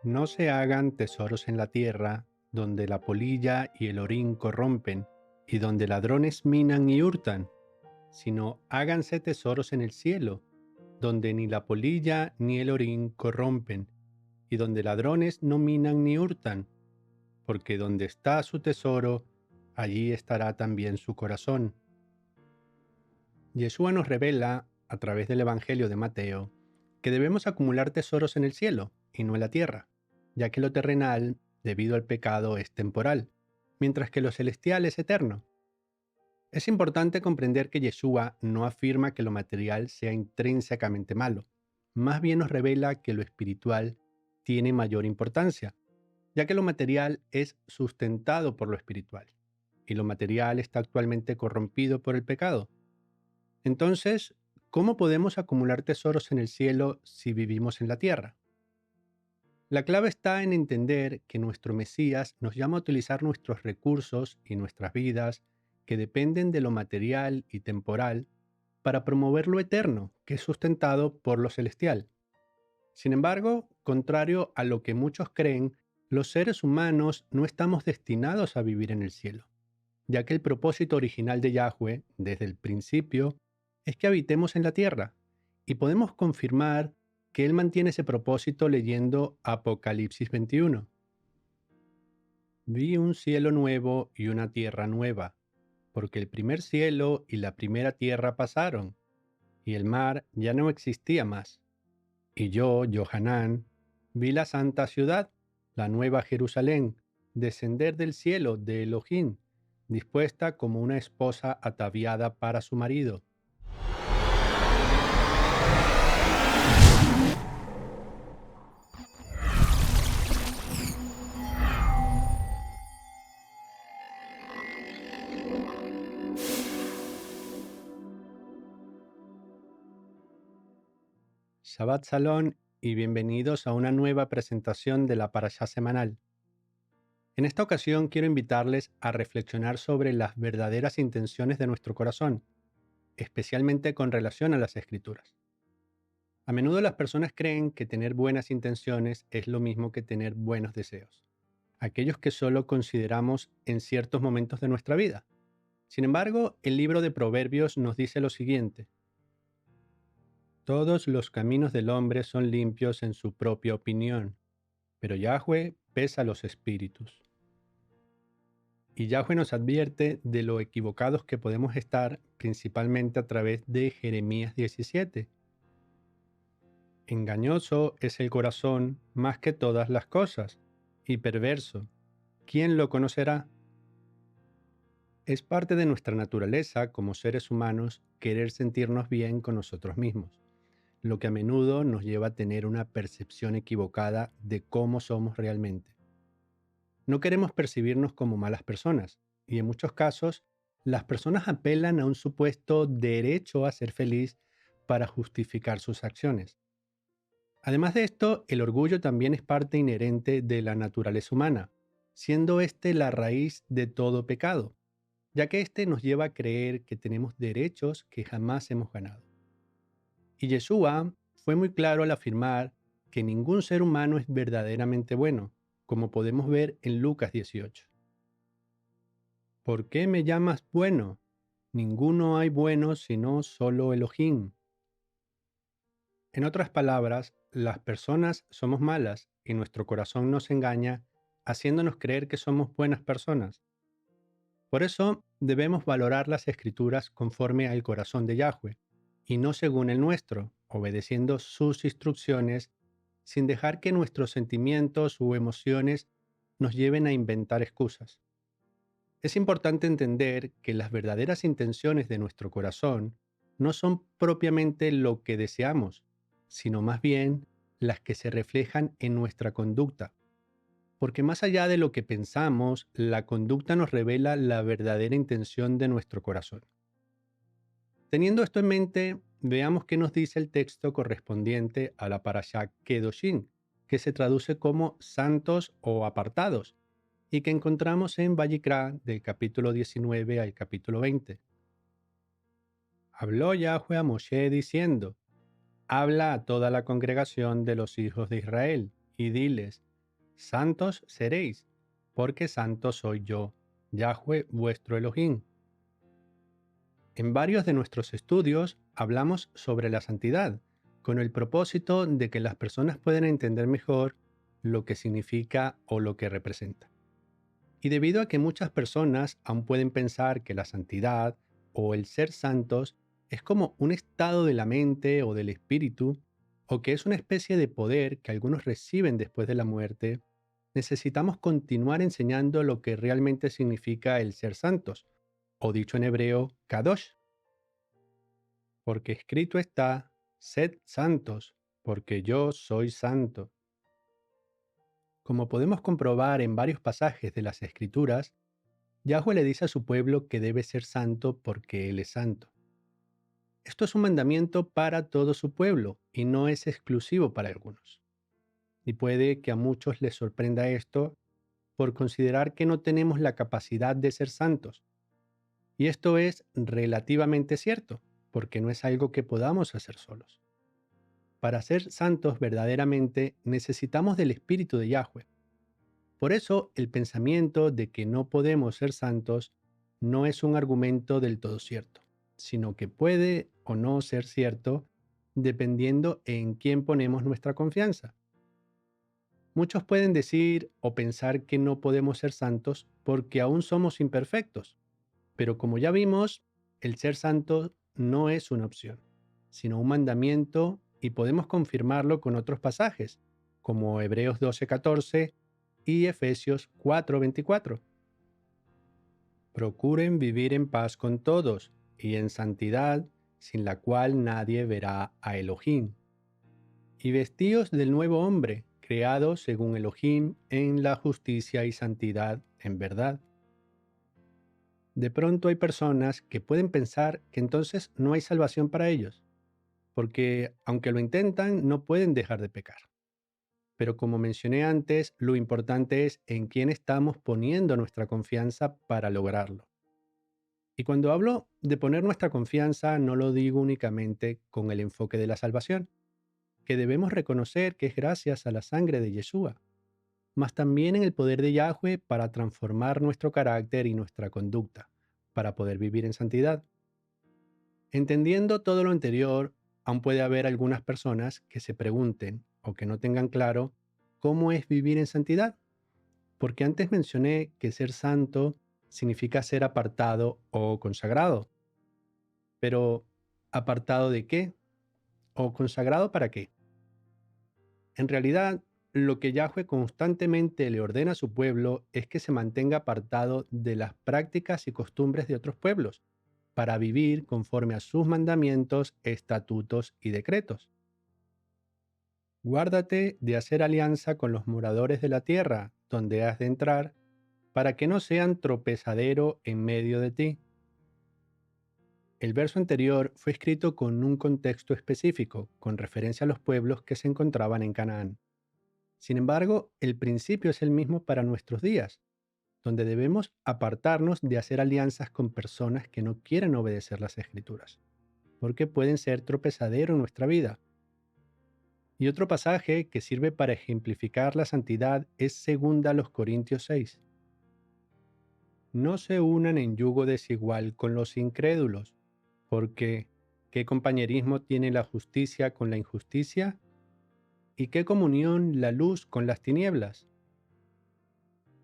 No se hagan tesoros en la tierra, donde la polilla y el orín corrompen, y donde ladrones minan y hurtan, sino háganse tesoros en el cielo, donde ni la polilla ni el orín corrompen, y donde ladrones no minan ni hurtan, porque donde está su tesoro, allí estará también su corazón. Yeshua nos revela, a través del Evangelio de Mateo, que debemos acumular tesoros en el cielo y no en la tierra, ya que lo terrenal, debido al pecado, es temporal, mientras que lo celestial es eterno. Es importante comprender que Yeshua no afirma que lo material sea intrínsecamente malo, más bien nos revela que lo espiritual tiene mayor importancia, ya que lo material es sustentado por lo espiritual, y lo material está actualmente corrompido por el pecado. Entonces, ¿cómo podemos acumular tesoros en el cielo si vivimos en la tierra? La clave está en entender que nuestro Mesías nos llama a utilizar nuestros recursos y nuestras vidas, que dependen de lo material y temporal, para promover lo eterno, que es sustentado por lo celestial. Sin embargo, contrario a lo que muchos creen, los seres humanos no estamos destinados a vivir en el cielo, ya que el propósito original de Yahweh, desde el principio, es que habitemos en la tierra, y podemos confirmar que Él mantiene ese propósito leyendo Apocalipsis 21. Vi un cielo nuevo y una tierra nueva, porque el primer cielo y la primera tierra pasaron, y el mar ya no existía más. Y yo, Johanán, vi la santa ciudad, la nueva Jerusalén, descender del cielo de Elohim, dispuesta como una esposa ataviada para su marido. Shabbat Shalom y bienvenidos a una nueva presentación de la Parashá semanal. En esta ocasión quiero invitarles a reflexionar sobre las verdaderas intenciones de nuestro corazón, especialmente con relación a las Escrituras. A menudo las personas creen que tener buenas intenciones es lo mismo que tener buenos deseos, aquellos que solo consideramos en ciertos momentos de nuestra vida. Sin embargo, el libro de Proverbios nos dice lo siguiente: todos los caminos del hombre son limpios en su propia opinión, pero Yahweh pesa los espíritus. Y Yahweh nos advierte de lo equivocados que podemos estar, principalmente a través de Jeremías 17. Engañoso es el corazón más que todas las cosas, y perverso. ¿Quién lo conocerá? Es parte de nuestra naturaleza como seres humanos querer sentirnos bien con nosotros mismos, lo que a menudo nos lleva a tener una percepción equivocada de cómo somos realmente. No queremos percibirnos como malas personas, y en muchos casos, las personas apelan a un supuesto derecho a ser feliz para justificar sus acciones. Además de esto, el orgullo también es parte inherente de la naturaleza humana, siendo este la raíz de todo pecado, ya que este nos lleva a creer que tenemos derechos que jamás hemos ganado. Y Yeshua fue muy claro al afirmar que ningún ser humano es verdaderamente bueno, como podemos ver en Lucas 18. ¿Por qué me llamas bueno? Ninguno hay bueno sino solo Elohim. En otras palabras, las personas somos malas y nuestro corazón nos engaña, haciéndonos creer que somos buenas personas. Por eso debemos valorar las escrituras conforme al corazón de Yahweh, y no según el nuestro, obedeciendo sus instrucciones, sin dejar que nuestros sentimientos u emociones nos lleven a inventar excusas. Es importante entender que las verdaderas intenciones de nuestro corazón no son propiamente lo que deseamos, sino más bien las que se reflejan en nuestra conducta. Porque más allá de lo que pensamos, la conducta nos revela la verdadera intención de nuestro corazón. Teniendo esto en mente, veamos qué nos dice el texto correspondiente a la parashá Kedoshim, que se traduce como santos o apartados, y que encontramos en Vayikra del capítulo 19 al capítulo 20. Habló Yahweh a Moshe diciendo: habla a toda la congregación de los hijos de Israel, y diles: santos seréis, porque santo soy yo, Yahweh vuestro Elohim. En varios de nuestros estudios hablamos sobre la santidad, con el propósito de que las personas puedan entender mejor lo que significa o lo que representa. Y debido a que muchas personas aún pueden pensar que la santidad o el ser santos es como un estado de la mente o del espíritu, o que es una especie de poder que algunos reciben después de la muerte, necesitamos continuar enseñando lo que realmente significa el ser santos, o dicho en hebreo, kadosh, porque escrito está, sed santos, porque yo soy santo. Como podemos comprobar en varios pasajes de las Escrituras, Yahweh le dice a su pueblo que debe ser santo porque Él es santo. Esto es un mandamiento para todo su pueblo y no es exclusivo para algunos. Y puede que a muchos les sorprenda esto por considerar que no tenemos la capacidad de ser santos. Y esto es relativamente cierto, porque no es algo que podamos hacer solos. Para ser santos verdaderamente necesitamos del Espíritu de Yahweh. Por eso el pensamiento de que no podemos ser santos no es un argumento del todo cierto, sino que puede o no ser cierto dependiendo en quién ponemos nuestra confianza. Muchos pueden decir o pensar que no podemos ser santos porque aún somos imperfectos, pero como ya vimos, el ser santo no es una opción, sino un mandamiento y podemos confirmarlo con otros pasajes, como Hebreos 12:14 y Efesios 4:24. Procuren vivir en paz con todos y en santidad, sin la cual nadie verá a Elohim. Y vestíos del nuevo hombre, creado según Elohim en la justicia y santidad en verdad. De pronto hay personas que pueden pensar que entonces no hay salvación para ellos, porque aunque lo intentan, no pueden dejar de pecar. Pero como mencioné antes, lo importante es en quién estamos poniendo nuestra confianza para lograrlo. Y cuando hablo de poner nuestra confianza, no lo digo únicamente con el enfoque de la salvación, que debemos reconocer que es gracias a la sangre de Yeshua, mas también en el poder de Yahweh para transformar nuestro carácter y nuestra conducta, para poder vivir en santidad. Entendiendo todo lo anterior, aún puede haber algunas personas que se pregunten o que no tengan claro cómo es vivir en santidad, porque antes mencioné que ser santo significa ser apartado o consagrado. Pero, ¿apartado de qué? ¿O consagrado para qué? En realidad, lo que Yahweh constantemente le ordena a su pueblo es que se mantenga apartado de las prácticas y costumbres de otros pueblos, para vivir conforme a sus mandamientos, estatutos y decretos. Guárdate de hacer alianza con los moradores de la tierra donde has de entrar, para que no sean tropezadero en medio de ti. El verso anterior fue escrito con un contexto específico, con referencia a los pueblos que se encontraban en Canaán. Sin embargo, el principio es el mismo para nuestros días, donde debemos apartarnos de hacer alianzas con personas que no quieren obedecer las Escrituras, porque pueden ser tropezadero en nuestra vida. Y otro pasaje que sirve para ejemplificar la santidad es 2 Corintios 6. No se unan en yugo desigual con los incrédulos, porque ¿qué compañerismo tiene la justicia con la injusticia? ¿Y qué comunión la luz con las tinieblas?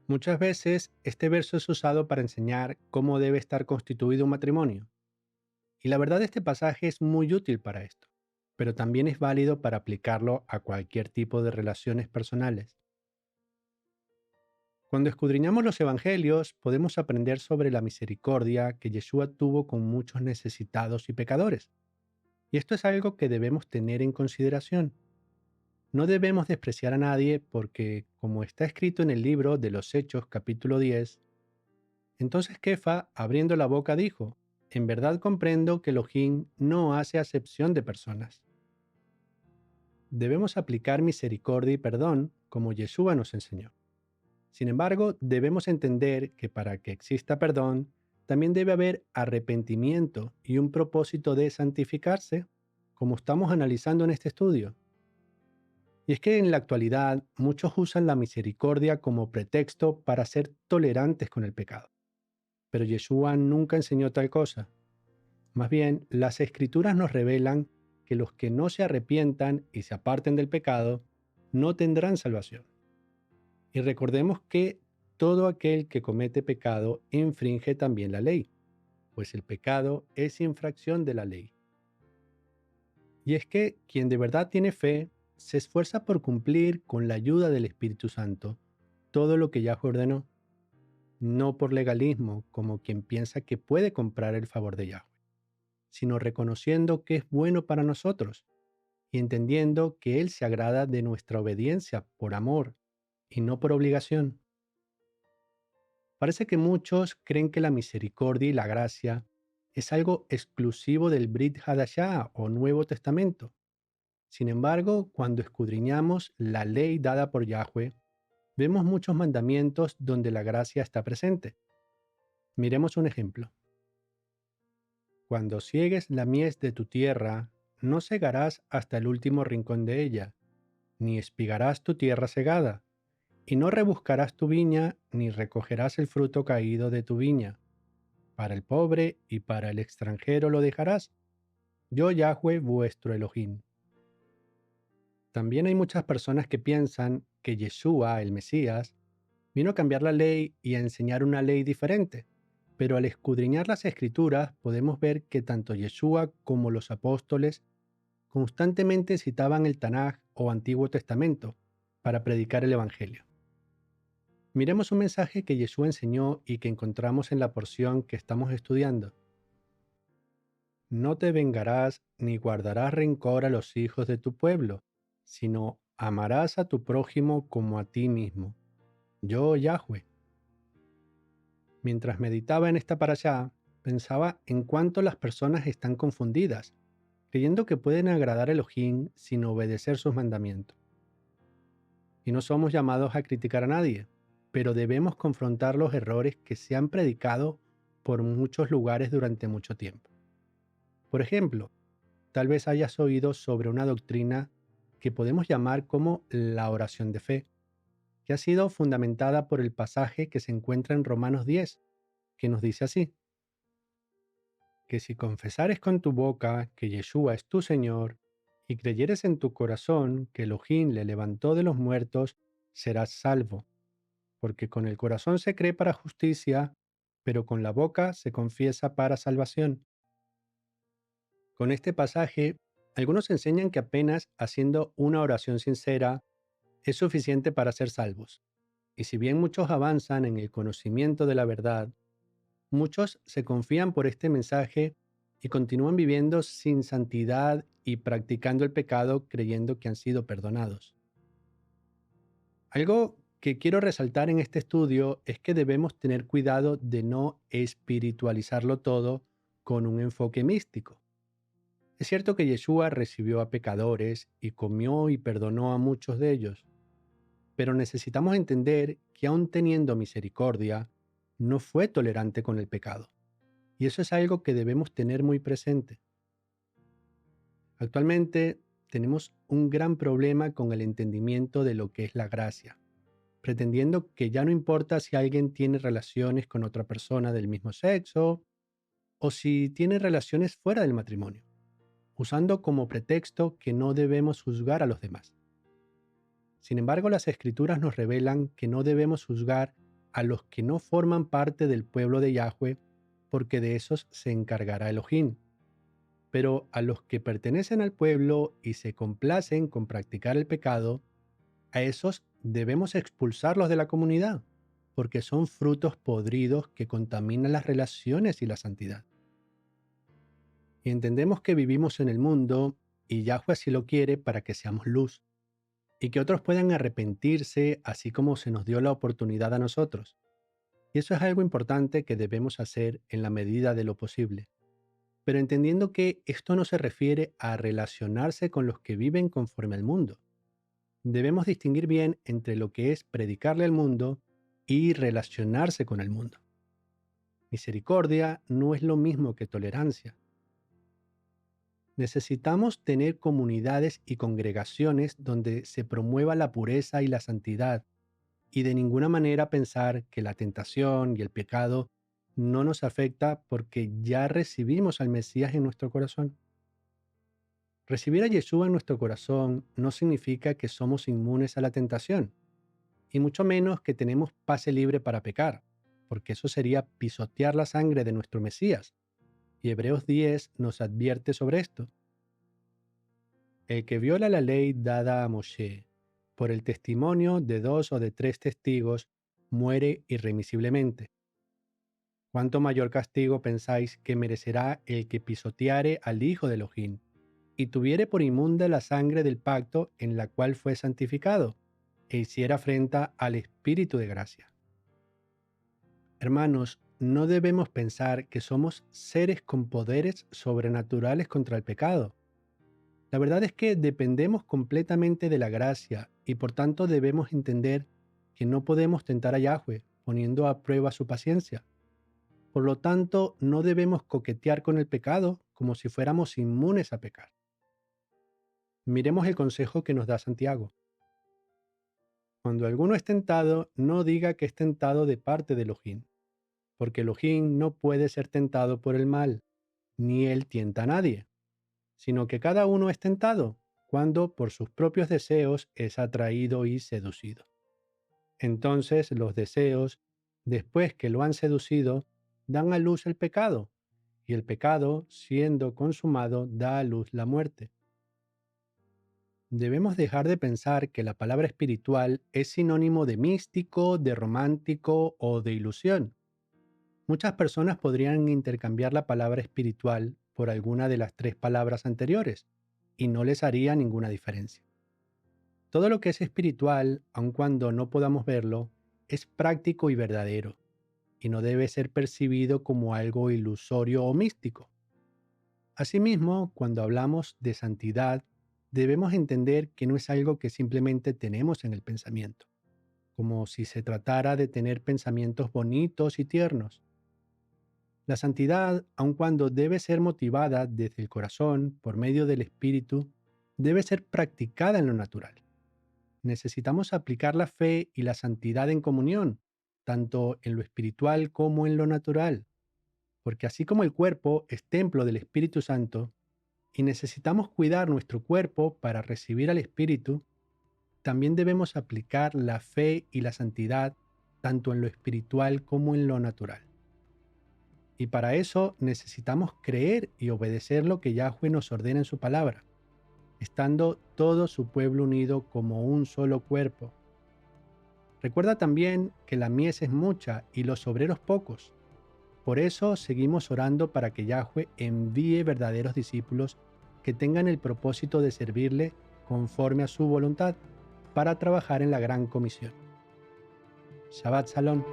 Muchas veces este verso es usado para enseñar cómo debe estar constituido un matrimonio. Y la verdad este pasaje es muy útil para esto, pero también es válido para aplicarlo a cualquier tipo de relaciones personales. Cuando escudriñamos los evangelios, podemos aprender sobre la misericordia que Yeshua tuvo con muchos necesitados y pecadores. Y esto es algo que debemos tener en consideración. No debemos despreciar a nadie porque, como está escrito en el libro de los Hechos capítulo 10, entonces Kefa, abriendo la boca, dijo, en verdad comprendo que Elohim no hace acepción de personas. Debemos aplicar misericordia y perdón como Yeshua nos enseñó. Sin embargo, debemos entender que para que exista perdón, también debe haber arrepentimiento y un propósito de santificarse, como estamos analizando en este estudio. Y es que en la actualidad muchos usan la misericordia como pretexto para ser tolerantes con el pecado. Pero Yeshua nunca enseñó tal cosa. Más bien, las escrituras nos revelan que los que no se arrepientan y se aparten del pecado no tendrán salvación. Y recordemos que todo aquel que comete pecado infringe también la ley, pues el pecado es infracción de la ley. Y es que quien de verdad tiene fe se esfuerza por cumplir con la ayuda del Espíritu Santo todo lo que Yahweh ordenó, no por legalismo como quien piensa que puede comprar el favor de Yahweh, sino reconociendo que es bueno para nosotros y entendiendo que Él se agrada de nuestra obediencia por amor y no por obligación. Parece que muchos creen que la misericordia y la gracia es algo exclusivo del Brit Hadashah o Nuevo Testamento. Sin embargo, cuando escudriñamos la ley dada por Yahweh, vemos muchos mandamientos donde la gracia está presente. Miremos un ejemplo. Cuando ciegues la mies de tu tierra, no segarás hasta el último rincón de ella, ni espigarás tu tierra segada, y no rebuscarás tu viña, ni recogerás el fruto caído de tu viña. Para el pobre y para el extranjero lo dejarás. Yo, Yahweh, vuestro Elohim. También hay muchas personas que piensan que Yeshua, el Mesías, vino a cambiar la ley y a enseñar una ley diferente. Pero al escudriñar las escrituras podemos ver que tanto Yeshua como los apóstoles constantemente citaban el Tanaj o Antiguo Testamento para predicar el Evangelio. Miremos un mensaje que Yeshua enseñó y que encontramos en la porción que estamos estudiando. No te vengarás ni guardarás rencor a los hijos de tu pueblo, sino amarás a tu prójimo como a ti mismo. Yo, Yahweh. Mientras meditaba en esta parashá, pensaba en cuánto las personas están confundidas, creyendo que pueden agradar a Elohim sin obedecer sus mandamientos. Y no somos llamados a criticar a nadie, pero debemos confrontar los errores que se han predicado por muchos lugares durante mucho tiempo. Por ejemplo, tal vez hayas oído sobre una doctrina que podemos llamar como la oración de fe, que ha sido fundamentada por el pasaje que se encuentra en Romanos 10, que nos dice así: que si confesares con tu boca que Yeshua es tu Señor y creyeres en tu corazón que Elohim le levantó de los muertos, serás salvo, porque con el corazón se cree para justicia, pero con la boca se confiesa para salvación. Con este pasaje, algunos enseñan que apenas haciendo una oración sincera es suficiente para ser salvos. Y si bien muchos avanzan en el conocimiento de la verdad, muchos se confían por este mensaje y continúan viviendo sin santidad y practicando el pecado creyendo que han sido perdonados. Algo que quiero resaltar en este estudio es que debemos tener cuidado de no espiritualizarlo todo con un enfoque místico. Es cierto que Yeshua recibió a pecadores y comió y perdonó a muchos de ellos, pero necesitamos entender que aun teniendo misericordia, no fue tolerante con el pecado. Y eso es algo que debemos tener muy presente. Actualmente tenemos un gran problema con el entendimiento de lo que es la gracia, pretendiendo que ya no importa si alguien tiene relaciones con otra persona del mismo sexo o si tiene relaciones fuera del matrimonio, usando como pretexto que no debemos juzgar a los demás. Sin embargo, las escrituras nos revelan que no debemos juzgar a los que no forman parte del pueblo de Yahweh, porque de esos se encargará Elohim. Pero a los que pertenecen al pueblo y se complacen con practicar el pecado, a esos debemos expulsarlos de la comunidad, porque son frutos podridos que contaminan las relaciones y la santidad. Y entendemos que vivimos en el mundo y Yahweh así lo quiere para que seamos luz y que otros puedan arrepentirse así como se nos dio la oportunidad a nosotros. Y eso es algo importante que debemos hacer en la medida de lo posible. Pero entendiendo que esto no se refiere a relacionarse con los que viven conforme al mundo. Debemos distinguir bien entre lo que es predicarle al mundo y relacionarse con el mundo. Misericordia no es lo mismo que tolerancia. Necesitamos tener comunidades y congregaciones donde se promueva la pureza y la santidad, y de ninguna manera pensar que la tentación y el pecado no nos afecta porque ya recibimos al Mesías en nuestro corazón. Recibir a Yeshua en nuestro corazón no significa que somos inmunes a la tentación, y mucho menos que tenemos pase libre para pecar, porque eso sería pisotear la sangre de nuestro Mesías. Y Hebreos 10 nos advierte sobre esto. El que viola la ley dada a Moshe por el testimonio de 2 o de 3 testigos muere irremisiblemente. ¿Cuánto mayor castigo pensáis que merecerá el que pisoteare al Hijo de Elohim y tuviere por inmunda la sangre del pacto en la cual fue santificado e hiciera afrenta al Espíritu de gracia? Hermanos, no debemos pensar que somos seres con poderes sobrenaturales contra el pecado. La verdad es que dependemos completamente de la gracia y por tanto debemos entender que no podemos tentar a Yahweh poniendo a prueba su paciencia. Por lo tanto, no debemos coquetear con el pecado como si fuéramos inmunes a pecar. Miremos el consejo que nos da Santiago. Cuando alguno es tentado, no diga que es tentado de parte de Elohim, porque Elohim no puede ser tentado por el mal, ni él tienta a nadie, sino que cada uno es tentado cuando por sus propios deseos es atraído y seducido. Entonces los deseos, después que lo han seducido, dan a luz el pecado, y el pecado, siendo consumado, da a luz la muerte. Debemos dejar de pensar que la palabra espiritual es sinónimo de místico, de romántico o de ilusión. Muchas personas podrían intercambiar la palabra espiritual por alguna de las 3 palabras anteriores, y no les haría ninguna diferencia. Todo lo que es espiritual, aun cuando no podamos verlo, es práctico y verdadero, y no debe ser percibido como algo ilusorio o místico. Asimismo, cuando hablamos de santidad, debemos entender que no es algo que simplemente tenemos en el pensamiento, como si se tratara de tener pensamientos bonitos y tiernos. La santidad, aun cuando debe ser motivada desde el corazón por medio del Espíritu, debe ser practicada en lo natural. Necesitamos aplicar la fe y la santidad en comunión, tanto en lo espiritual como en lo natural, porque así como el cuerpo es templo del Espíritu Santo, y necesitamos cuidar nuestro cuerpo para recibir al Espíritu, también debemos aplicar la fe y la santidad tanto en lo espiritual como en lo natural. Y para eso necesitamos creer y obedecer lo que Yahweh nos ordena en su palabra, estando todo su pueblo unido como un solo cuerpo. Recuerda también que la mies es mucha y los obreros pocos. Por eso seguimos orando para que Yahweh envíe verdaderos discípulos que tengan el propósito de servirle conforme a su voluntad para trabajar en la gran comisión. Shabbat Shalom.